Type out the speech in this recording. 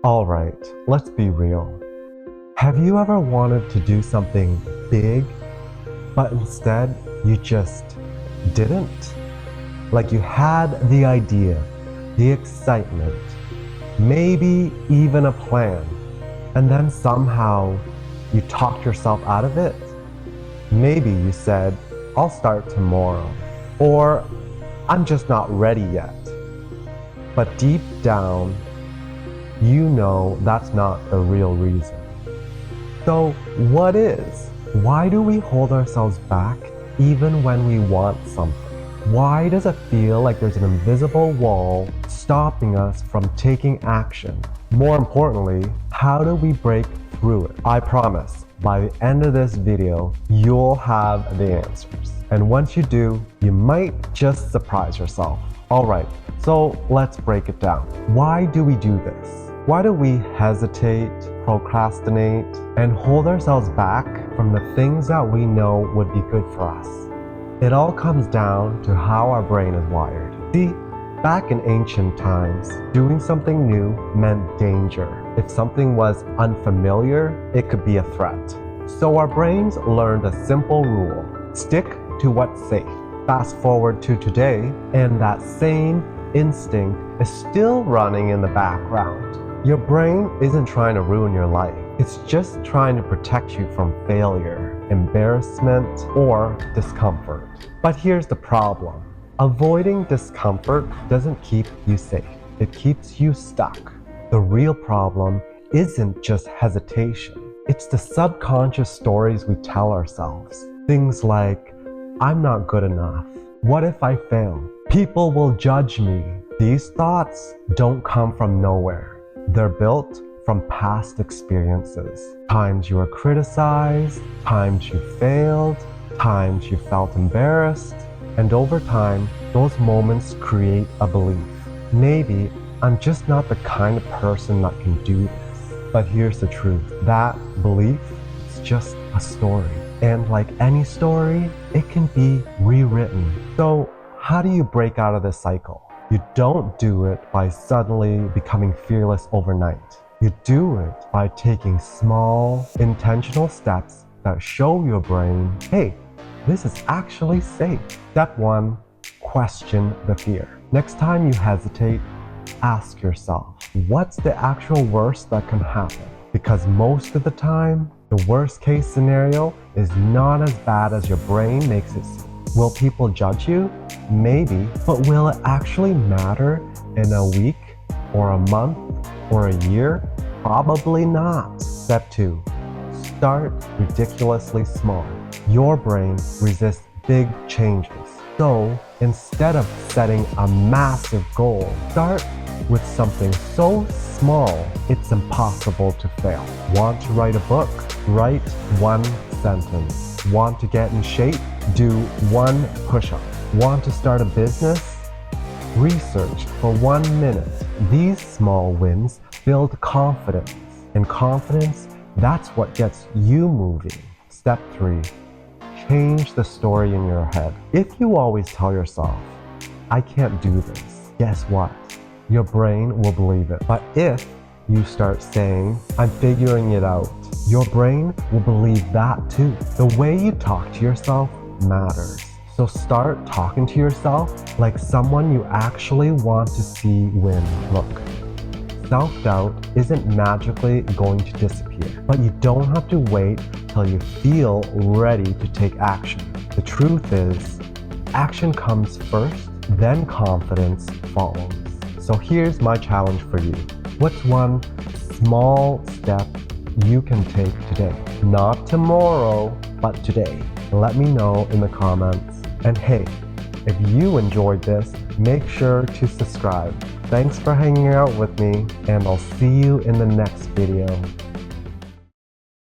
Alright, let's be real. Have you ever wanted to do something big, but instead you just didn't? Like you had the idea, the excitement, maybe even a plan, and then somehow you talked yourself out of it? Maybe you said, I'll start tomorrow, or I'm just not ready yet. But deep down, you know that's not the real reason. So what is? Why do we hold ourselves back even when we want something? Why does it feel like there's an invisible wall stopping us from taking action? More importantly, how do we break through it? I promise, by the end of this video, you'll have the answers. And once you do, you might just surprise yourself. Alright, so let's break it down. Why do we do this? Why do we hesitate, procrastinate, and hold ourselves back from the things that we know would be good for us? It all comes down to how our brain is wired. See, back in ancient times, doing something new meant danger. If something was unfamiliar, it could be a threat. So our brains learned a simple rule: stick to what's safe. Fast forward to today, and that same instinct is still running in the background. Your brain isn't trying to ruin your life. It's just trying to protect you from failure, embarrassment, or discomfort. But here's the problem. Avoiding discomfort doesn't keep you safe. It keeps you stuck. The real problem isn't just hesitation. It's the subconscious stories we tell ourselves. Things like, I'm not good enough. What if I fail? People will judge me. These thoughts don't come from nowhere. They're built from past experiences. Times you were criticized, times you failed, times you felt embarrassed, and over time, those moments create a belief. Maybe I'm just not the kind of person that can do this. But here's the truth. That belief is just a story. And like any story, it can be rewritten. So how do you break out of this cycle? You don't do it by suddenly becoming fearless overnight. You do it by taking small, intentional steps that show your brain, hey, this is actually safe. Step 1, question the fear. Next time you hesitate, ask yourself, what's the actual worst that can happen? Because most of the time, the worst case scenario is not as bad as your brain makes it seem. Will people judge you? Maybe, but will it actually matter in a week or a month or a year? Probably not. Step 2, start ridiculously small. Your brain resists big changes. So instead of setting a massive goal, start with something so small it's impossible to fail. Want to write a book? Write one sentence. Want to get in shape? Do one push-up. Want to start a business? Research for 1 minute. These small wins build confidence. And confidence, that's what gets you moving. Step 3, change the story in your head. If you always tell yourself, I can't do this, guess what? Your brain will believe it. But if you start saying, I'm figuring it out, your brain will believe that too. The way you talk to yourself matters. So start talking to yourself like someone you actually want to see win. Look, self-doubt isn't magically going to disappear, but you don't have to wait till you feel ready to take action. The truth is, action comes first, then confidence follows. So here's my challenge for you. What's one small step you can take today? Not tomorrow, but today. Let me know in the comments. And hey, if you enjoyed this, make sure to subscribe. Thanks for hanging out with me, and I'll see you in the next video.